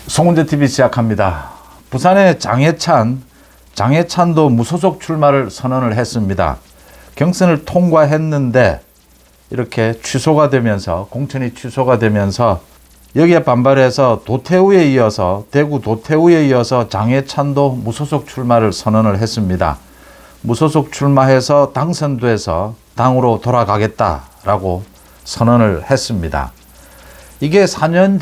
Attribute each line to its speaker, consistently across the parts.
Speaker 1: 송은재TV 시작합니다. 부산의 장해찬도 무소속 출마를 선언을 했습니다. 경선을 통과했는데 이렇게 취소가 되면서, 공천이 취소가 되면서 여기에 반발해서 대구 도태우에 이어서 장해찬도 무소속 출마를 선언을 했습니다. 무소속 출마해서 당선돼서 당으로 돌아가겠다라고 선언을 했습니다. 이게 4년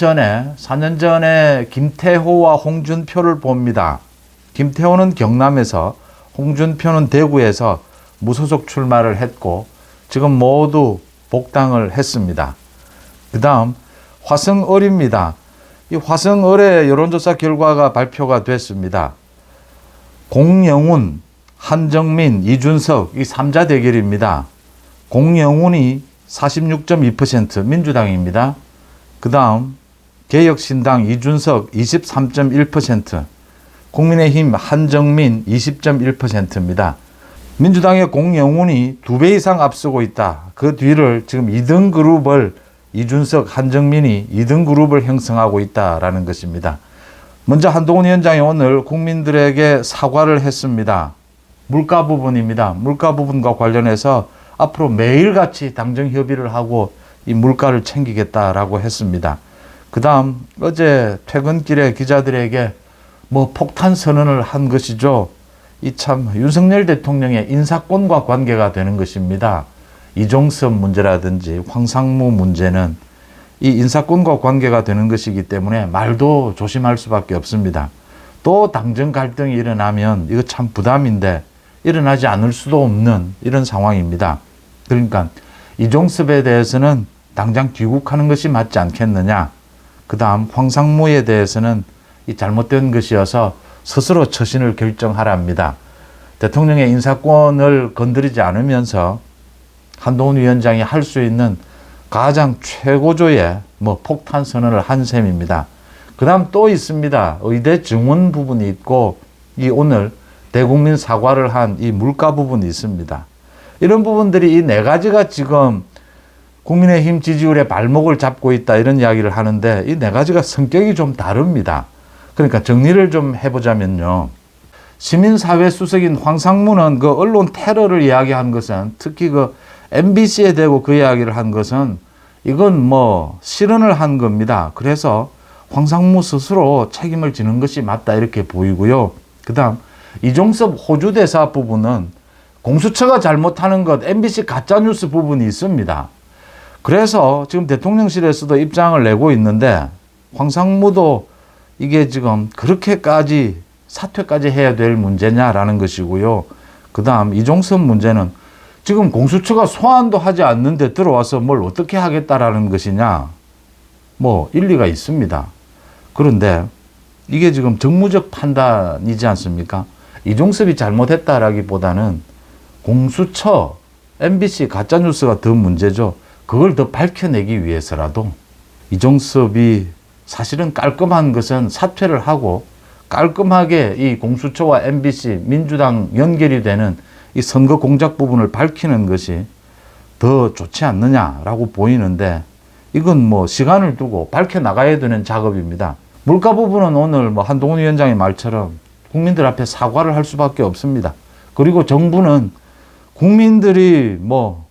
Speaker 1: 전에 김태호와 홍준표를 봅니다. 김태호는 경남에서, 홍준표는 대구에서 무소속 출마를 했고 지금 모두 복당을 했습니다. 그 다음 화성을입니다. 이 화성을의 여론조사 결과가 발표가 됐습니다. 공영훈, 한정민, 이준석 이 3자 대결입니다. 공영훈이 46.2% 민주당입니다. 그 다음 개혁신당 이준석 23.1%, 국민의힘 한정민 20.1%입니다. 민주당의 공영훈이 2배 이상 앞서고 있다. 그 뒤를 지금 2등 그룹을, 이준석, 한정민이 2등 그룹을 형성하고 있다라는 것입니다. 먼저 한동훈 위원장이 오늘 국민들에게 사과를 했습니다. 물가 부분입니다. 물가 부분과 관련해서 앞으로 매일같이 당정 협의를 하고 이 물가를 챙기겠다라고 했습니다. 그 다음 어제 퇴근길에 기자들에게 폭탄 선언을 한 것이죠. 이 참 윤석열 대통령의 인사권과 관계가 되는 것입니다. 이종섭 문제라든지 황상무 문제는 이 인사권과 관계가 되는 것이기 때문에 말도 조심할 수밖에 없습니다. 또 당정 갈등이 일어나면 이거 참 부담인데 일어나지 않을 수도 없는 이런 상황입니다. 그러니까 이종섭에 대해서는 당장 귀국하는 것이 맞지 않겠느냐. 그 다음 황상무에 대해서는 이 잘못된 것이어서 스스로 처신을 결정하랍니다. 대통령의 인사권을 건드리지 않으면서 한동훈 위원장이 할 수 있는 가장 최고조의 폭탄 선언을 한 셈입니다. 그 다음 또 있습니다. 의대 증원 부분이 있고 이 오늘 대국민 사과를 한 이 물가 부분이 있습니다. 이런 부분들이 이 네 가지가 지금 국민의힘 지지율의 발목을 잡고 있다 이런 이야기를 하는데 이 네 가지가 성격이 좀 다릅니다. 그러니까 정리를 좀 해보자면요. 시민사회 수석인 황상무는 그 언론 테러를 이야기한 것은, 특히 그 MBC에 대고 그 이야기를 한 것은 이건 실언을 한 겁니다. 그래서 황상무 스스로 책임을 지는 것이 맞다 이렇게 보이고요. 그 다음 이종섭 호주 대사 부분은 공수처가 잘못하는 것, MBC 가짜뉴스 부분이 있습니다. 그래서 지금 대통령실에서도 입장을 내고 있는데 황상무도 이게 지금 그렇게까지 사퇴까지 해야 될 문제냐라는 것이고요. 그 다음 이종섭 문제는 지금 공수처가 소환도 하지 않는데 들어와서 뭘 어떻게 하겠다라는 것이냐. 일리가 있습니다. 그런데 이게 지금 정무적 판단이지 않습니까? 이종섭이 잘못했다라기보다는 공수처, MBC 가짜뉴스가 더 문제죠. 그걸 더 밝혀내기 위해서라도 이종섭이 사실은 깔끔한 것은 사퇴를 하고 깔끔하게 이 공수처와 MBC, 민주당 연결이 되는 이 선거 공작 부분을 밝히는 것이 더 좋지 않느냐라고 보이는데 이건 시간을 두고 밝혀나가야 되는 작업입니다. 물가 부분은 오늘 한동훈 위원장의 말처럼 국민들 앞에 사과를 할 수밖에 없습니다. 그리고 정부는 국민들이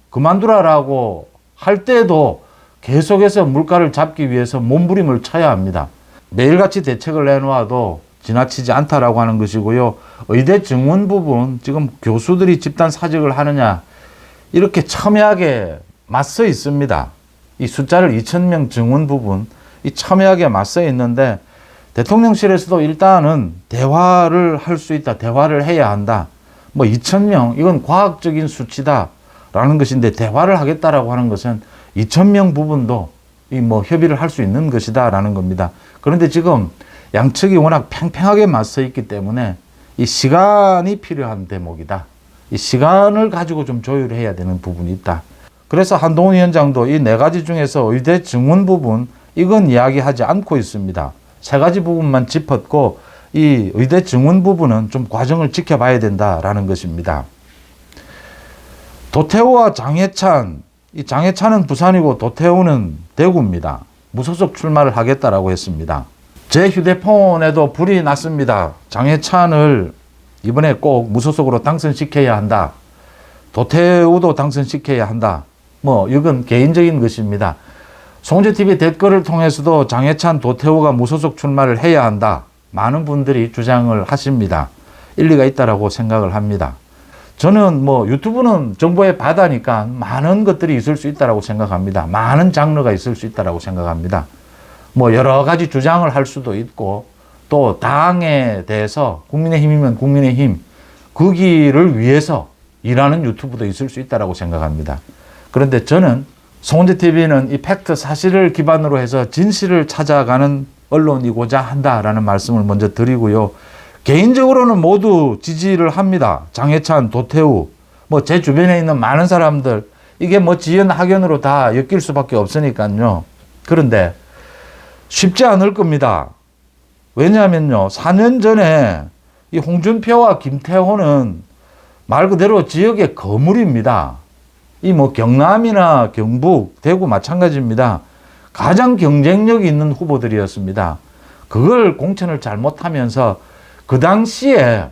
Speaker 1: 그만두라라고 할 때도 계속해서 물가를 잡기 위해서 몸부림을 쳐야 합니다. 매일같이 대책을 내놓아도 지나치지 않다라고 하는 것이고요. 의대 증원 부분, 지금 교수들이 집단 사직을 하느냐 이렇게 첨예하게 맞서 있습니다. 이 숫자를 2,000명 증원 부분, 이 첨예하게 맞서 있는데 대통령실에서도 일단은 대화를 할 수 있다, 대화를 해야 한다. 2,000명, 이건 과학적인 수치다라는 것인데 대화를 하겠다라고 하는 것은 2,000명 부분도 협의를 할 수 있는 것이다라는 겁니다. 그런데 지금 양측이 워낙 팽팽하게 맞서 있기 때문에 이 시간이 필요한 대목이다. 이 시간을 가지고 좀 조율해야 되는 부분이 있다. 그래서 한동훈 위원장도 이 네 가지 중에서 의대 증원 부분, 이건 이야기하지 않고 있습니다. 세 가지 부분만 짚었고 이 의대 증원 부분은 좀 과정을 지켜봐야 된다라는 것입니다. 도태우와 장해찬, 이 장해찬은 부산이고 도태우는 대구입니다. 무소속 출마를 하겠다라고 했습니다. 제 휴대폰에도 불이 났습니다. 장해찬을 이번에 꼭 무소속으로 당선시켜야 한다. 도태우도 당선시켜야 한다. 뭐 이건 개인적인 것입니다. 송재TV 댓글을 통해서도 장해찬, 도태우가 무소속 출마를 해야 한다. 많은 분들이 주장을 하십니다. 일리가 있다라고 생각을 합니다. 저는 뭐 유튜브는 정보의 바다니까 많은 것들이 있을 수 있다라고 생각합니다. 많은 장르가 있을 수 있다라고 생각합니다. 뭐 여러 가지 주장을 할 수도 있고 또 당에 대해서 국민의힘이면 국민의힘 그 길을 위해서 일하는 유튜브도 있을 수 있다라고 생각합니다. 그런데 저는 송재TV는 이 팩트 사실을 기반으로 해서 진실을 찾아가는 언론이고자 한다라는 말씀을 먼저 드리고요. 개인적으로는 모두 지지를 합니다. 장해찬, 도태우, 뭐 제 주변에 있는 많은 사람들 이게 뭐 지연 학연으로 다 엮일 수밖에 없으니까요. 그런데 쉽지 않을 겁니다. 왜냐하면요, 4년 전에 이 홍준표와 김태호는 말 그대로 지역의 거물입니다. 이 뭐 경남이나 경북, 대구 마찬가지입니다. 가장 경쟁력이 있는 후보들이었습니다. 그걸 공천을 잘못하면서 그 당시에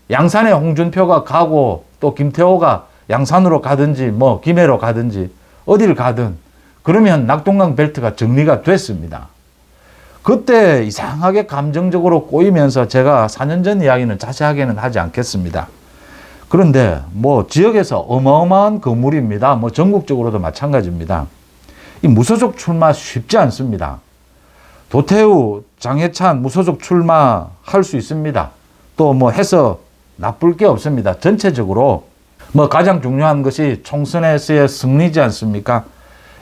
Speaker 1: 양산에 홍준표가 가고 또 김태호가 양산으로 가든지 뭐 김해로 가든지 어디를 가든 그러면 낙동강 벨트가 정리가 됐습니다. 그때 이상하게 감정적으로 꼬이면서 제가 4년 전 이야기는 자세하게는 하지 않겠습니다. 그런데 뭐 지역에서 어마어마한 거물입니다. 뭐 전국적으로도 마찬가지입니다. 이 무소속 출마 쉽지 않습니다. 도태우, 장해찬 무소속 출마할 수 있습니다. 또 뭐 해서 나쁠 게 없습니다. 전체적으로 뭐 가장 중요한 것이 총선에서의 승리지 않습니까?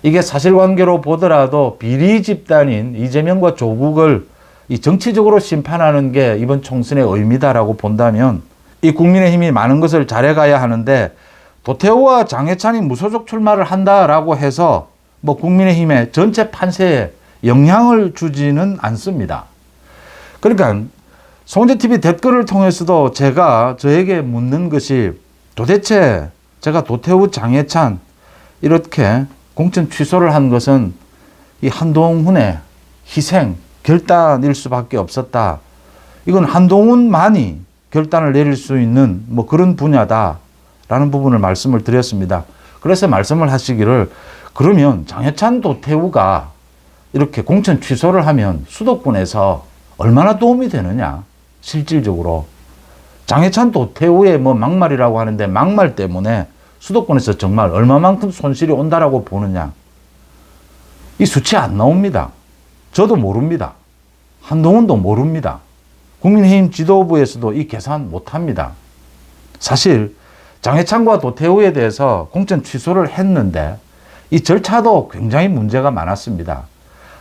Speaker 1: 이게 사실관계로 보더라도 비리 집단인 이재명과 조국을 이 정치적으로 심판하는 게 이번 총선의 의미다라고 본다면 이 국민의힘이 많은 것을 잘해가야 하는데 도태우와 장해찬이 무소속 출마를 한다라고 해서 뭐 국민의힘의 전체 판세에 영향을 주지는 않습니다. 그러니까 송재TV 댓글을 통해서도 제가 저에게 묻는 것이 도대체 제가 도태우, 장해찬 이렇게 공천 취소를 한 것은 이 한동훈의 희생, 결단일 수밖에 없었다. 이건 한동훈만이 결단을 내릴 수 있는 뭐 그런 분야다라는 부분을 말씀을 드렸습니다. 그래서 말씀을 하시기를 그러면 장해찬, 도태우가 이렇게 공천 취소를 하면 수도권에서 얼마나 도움이 되느냐, 실질적으로. 장해찬, 도태우의 뭐 막말이라고 하는데 막말 때문에 수도권에서 정말 얼마만큼 손실이 온다라고 보느냐. 이 수치 안 나옵니다. 저도 모릅니다. 한동훈도 모릅니다. 국민의힘 지도부에서도 이 계산 못합니다. 사실 장해찬과 도태우에 대해서 공천 취소를 했는데 이 절차도 굉장히 문제가 많았습니다.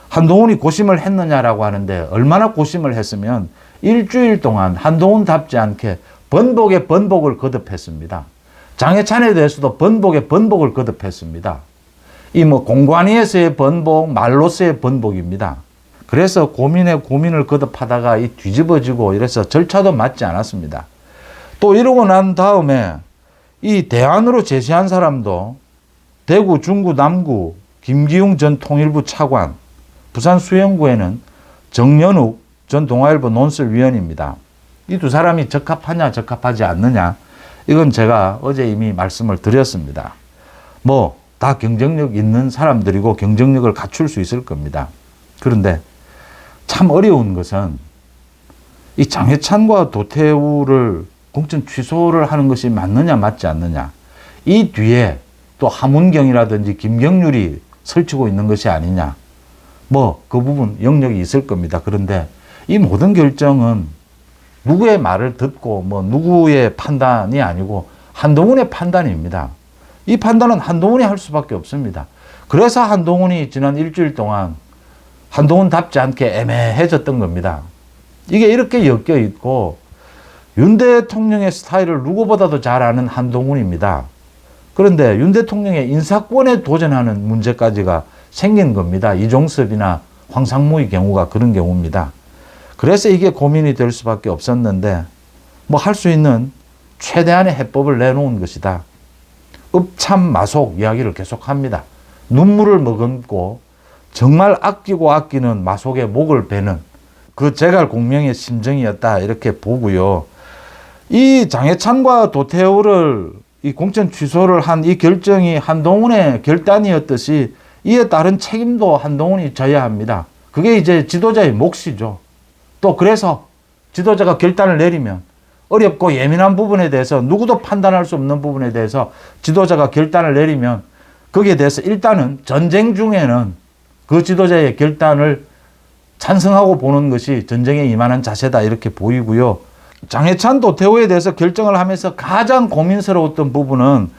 Speaker 1: 한동훈이 고심을 했느냐라고 하는데 얼마나 고심을 했으면 일주일 동안 한동훈답지 않게 번복에 번복을 거듭했습니다. 장해찬에 대해서도 번복에 번복을 거듭했습니다. 이 뭐 공관위에서의 번복, 말로서의 번복입니다. 그래서 고민에 고민을 거듭하다가 이 뒤집어지고 이래서 절차도 맞지 않았습니다. 또 이러고 난 다음에 이 대안으로 제시한 사람도 대구, 중구, 남구 김기웅 전 통일부 차관, 부산 수영구에는 정연욱 전 동아일보 논설위원입니다. 이 두 사람이 적합하냐 적합하지 않느냐 이건 제가 어제 이미 말씀을 드렸습니다. 뭐 다 경쟁력 있는 사람들이고 경쟁력을 갖출 수 있을 겁니다. 그런데 참 어려운 것은 이 장해찬과 도태우를 공천 취소를 하는 것이 맞느냐 맞지 않느냐, 이 뒤에 또 하문경이라든지 김경률이 설치고 있는 것이 아니냐, 뭐 그 부분 영역이 있을 겁니다. 그런데 이 모든 결정은 누구의 말을 듣고 뭐 누구의 판단이 아니고 한동훈의 판단입니다. 이 판단은 한동훈이 할 수밖에 없습니다. 그래서 한동훈이 지난 일주일 동안 한동훈답지 않게 애매해졌던 겁니다. 이게 이렇게 엮여 있고 윤 대통령의 스타일을 누구보다도 잘 아는 한동훈입니다. 그런데 윤 대통령의 인사권에 도전하는 문제까지가 생긴 겁니다. 이종섭이나 황상무의 경우가 그런 경우입니다. 그래서 이게 고민이 될 수밖에 없었는데 뭐 할 수 있는 최대한의 해법을 내놓은 것이다. 읍참마속 이야기를 계속합니다. 눈물을 머금고 정말 아끼고 아끼는 마속의 목을 베는 그 제갈 공명의 심정이었다 이렇게 보고요. 이 장해찬과 도태우를 이 공천 취소를 한 이 결정이 한동훈의 결단이었듯이 이에 따른 책임도 한동훈이 져야 합니다. 그게 이제 지도자의 몫이죠. 또 그래서 지도자가 결단을 내리면 어렵고 예민한 부분에 대해서 누구도 판단할 수 없는 부분에 대해서 지도자가 결단을 내리면 거기에 대해서 일단은 전쟁 중에는 그 지도자의 결단을 찬성하고 보는 것이 전쟁에 임하는 자세다 이렇게 보이고요. 장해찬 도태우에 대해서 결정을 하면서 가장 고민스러웠던 부분은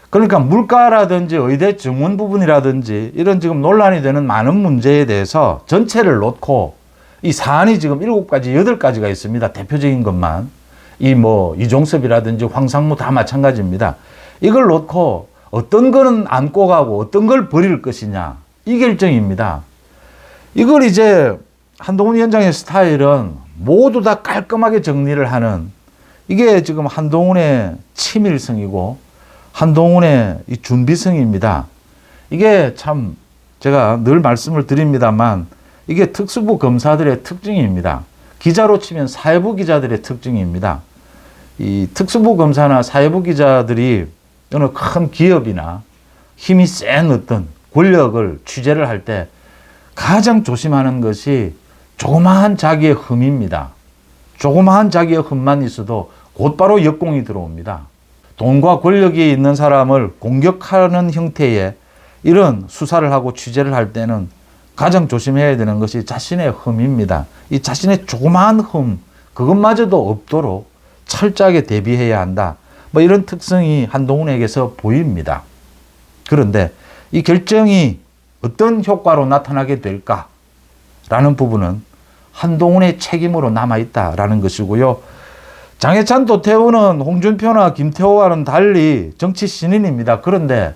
Speaker 1: 그러니까 물가라든지 의대 증원 부분이라든지 이런 지금 논란이 되는 많은 문제에 대해서 전체를 놓고 이 사안이 지금 7가지, 8가지가 있습니다. 대표적인 것만. 이종섭이라든지 황상무 다 마찬가지입니다. 이걸 놓고 어떤 거는 안고 가고 어떤 걸 버릴 것이냐. 이 결정입니다. 이걸 이제 한동훈 위원장의 스타일은 모두 다 깔끔하게 정리를 하는 이게 지금 한동훈의 치밀성이고 한동훈의 이 준비성입니다. 이게 참 제가 늘 말씀을 드립니다만 이게 특수부 검사들의 특징입니다. 기자로 치면 사회부 기자들의 특징입니다. 이 특수부 검사나 사회부 기자들이 어느 큰 기업이나 힘이 센 어떤 권력을 취재를 할 때 가장 조심하는 것이 조그마한 자기의 흠입니다. 조그마한 자기의 흠만 있어도 곧바로 역공이 들어옵니다. 돈과 권력이 있는 사람을 공격하는 형태의 이런 수사를 하고 취재를 할 때는 가장 조심해야 되는 것이 자신의 흠입니다. 이 자신의 조그마한 흠, 그것마저도 없도록 철저하게 대비해야 한다. 이런 특성이 한동훈에게서 보입니다. 그런데 이 결정이 어떤 효과로 나타나게 될까라는 부분은 한동훈의 책임으로 남아있다라는 것이고요. 장해찬 도태우는 홍준표나 김태호와는 달리 정치 신인입니다. 그런데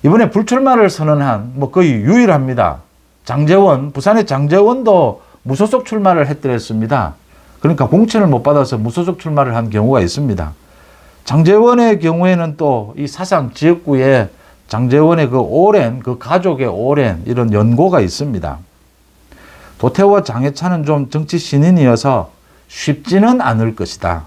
Speaker 1: 이번에 불출마를 선언한 거의 유일합니다. 장제원, 부산의 장제원도 무소속 출마를 했더랬습니다. 그러니까 공천을 못 받아서 무소속 출마를 한 경우가 있습니다. 장제원의 경우에는 또 이 사상 지역구에 장제원의 그 오랜, 그 가족의 오랜 이런 연고가 있습니다. 도태우와 장해찬은 좀 정치 신인이어서 쉽지는 않을 것이다.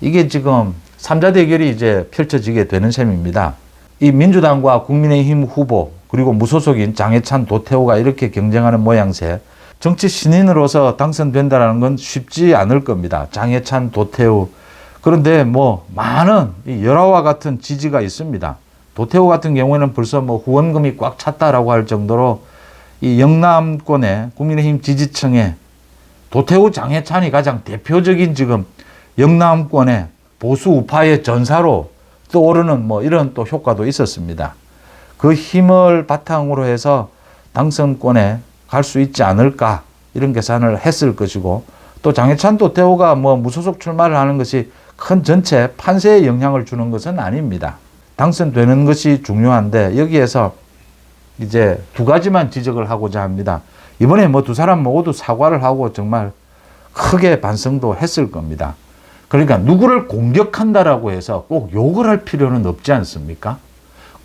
Speaker 1: 이게 지금 3자 대결이 이제 펼쳐지게 되는 셈입니다. 이 민주당과 국민의힘 후보 그리고 무소속인 장해찬, 도태우가 이렇게 경쟁하는 모양새 정치 신인으로서 당선된다는 건 쉽지 않을 겁니다. 장해찬, 도태우. 그런데 많은 열화와 같은 지지가 있습니다. 도태우 같은 경우에는 벌써 후원금이 꽉 찼다라고 할 정도로 이 영남권의 국민의힘 지지층에 도태우, 장해찬이 가장 대표적인 지금 영남권의 보수 우파의 전사로 떠오르는 이런 또 효과도 있었습니다. 그 힘을 바탕으로 해서 당선권에 갈 수 있지 않을까 이런 계산을 했을 것이고 또 장해찬, 도태우가 무소속 출마를 하는 것이 큰 전체 판세에 영향을 주는 것은 아닙니다. 당선되는 것이 중요한데 여기에서 이제 2가지만 지적을 하고자 합니다. 이번에 두 사람 모두 사과를 하고 정말 크게 반성도 했을 겁니다. 그러니까 누구를 공격한다라고 해서 꼭 욕을 할 필요는 없지 않습니까?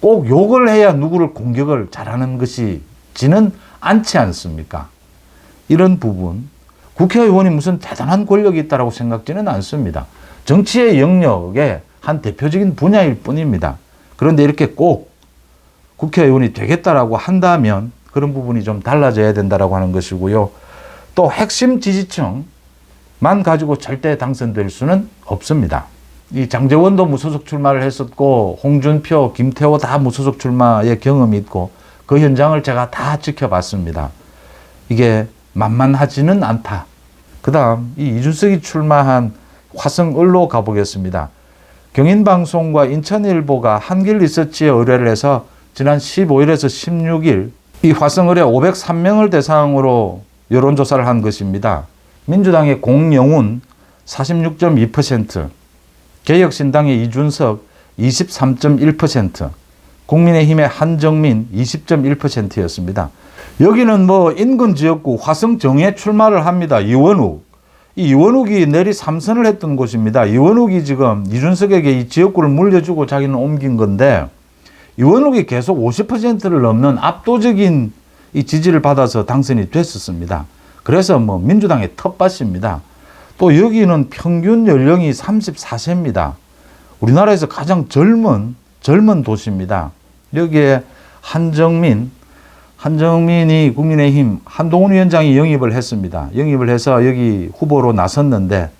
Speaker 1: 꼭 욕을 해야 누구를 공격을 잘하는 것이지는 않지 않습니까? 이런 부분 국회의원이 무슨 대단한 권력이 있다고 생각지는 않습니다. 정치의 영역의 한 대표적인 분야일 뿐입니다. 그런데 이렇게 꼭 국회의원이 되겠다라고 한다면 그런 부분이 좀 달라져야 된다라고 하는 것이고요. 또 핵심 지지층만 가지고 절대 당선될 수는 없습니다. 이 장제원도 무소속 출마를 했었고 홍준표, 김태호 다 무소속 출마의 경험이 있고 그 현장을 제가 다 지켜봤습니다. 이게 만만하지는 않다. 그 다음 이 이준석이 출마한 화성을로 가보겠습니다. 경인방송과 인천일보가 한길리서치에 의뢰를 해서 지난 15일에서 16일 이 화성을에 503명을 대상으로 여론조사를 한 것입니다. 민주당의 공영훈 46.2%, 개혁신당의 이준석 23.1%, 국민의힘의 한정민 20.1%였습니다. 여기는 인근 지역구 화성 정에 출마를 합니다. 이원욱. 이 이원욱이 내리 3선을 했던 곳입니다. 이원욱이 지금 이준석에게 이 지역구를 물려주고 자기는 옮긴 건데 이원욱이 계속 50%를 넘는 압도적인 이 지지를 받아서 당선이 됐었습니다. 그래서 뭐 민주당의 텃밭입니다. 또 여기는 평균 연령이 34세입니다. 우리나라에서 가장 젊은 도시입니다. 여기에 한정민이 국민의힘 한동훈 위원장이 영입을 했습니다. 영입을 해서 여기 후보로 나섰는데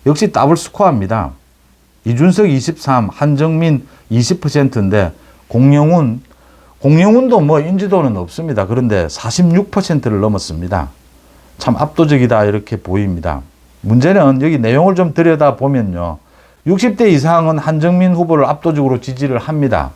Speaker 1: 역시 더블 스코어입니다. 이준석 23, 한정민 20%인데 공영훈도 뭐 인지도는 없습니다. 그런데 46%를 넘었습니다. 참 압도적이다 이렇게 보입니다. 문제는 여기 내용을 좀 들여다보면요. 60대 이상은 한정민 후보를 압도적으로 지지를 합니다.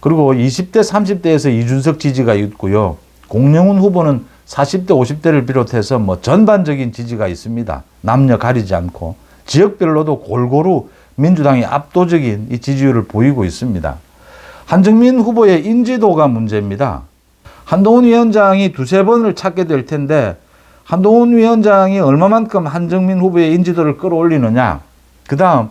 Speaker 1: 그리고 20대, 30대에서 이준석 지지가 있고요. 공영훈 후보는 40대, 50대를 비롯해서 뭐 전반적인 지지가 있습니다. 남녀 가리지 않고 지역별로도 골고루 민주당이 압도적인 이 지지율을 보이고 있습니다. 한정민 후보의 인지도가 문제입니다. 한동훈 위원장이 두세 번을 찾게 될 텐데 한동훈 위원장이 얼마만큼 한정민 후보의 인지도를 끌어올리느냐. 그 다음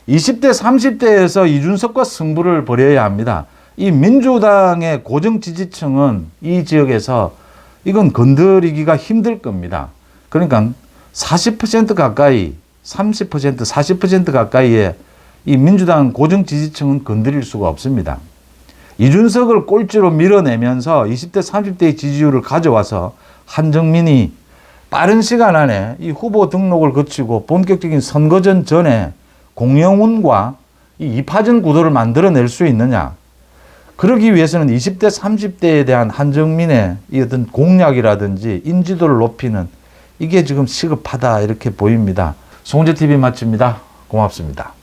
Speaker 1: 20대, 30대에서 이준석과 승부를 벌여야 합니다. 이 민주당의 고정 지지층은 이 지역에서 이건 건드리기가 힘들 겁니다. 그러니까 40% 가까이, 30%, 40% 가까이의 이 민주당 고정 지지층은 건드릴 수가 없습니다. 이준석을 꼴찌로 밀어내면서 20대, 30대의 지지율을 가져와서 한정민이 빠른 시간 안에 이 후보 등록을 거치고 본격적인 선거전 전에 공영훈과 이 2파전 구도를 만들어낼 수 있느냐. 그러기 위해서는 20대, 30대에 대한 한정민의 이 어떤 공약이라든지 인지도를 높이는 이게 지금 시급하다 이렇게 보입니다. 송재TV 마칩니다. 고맙습니다.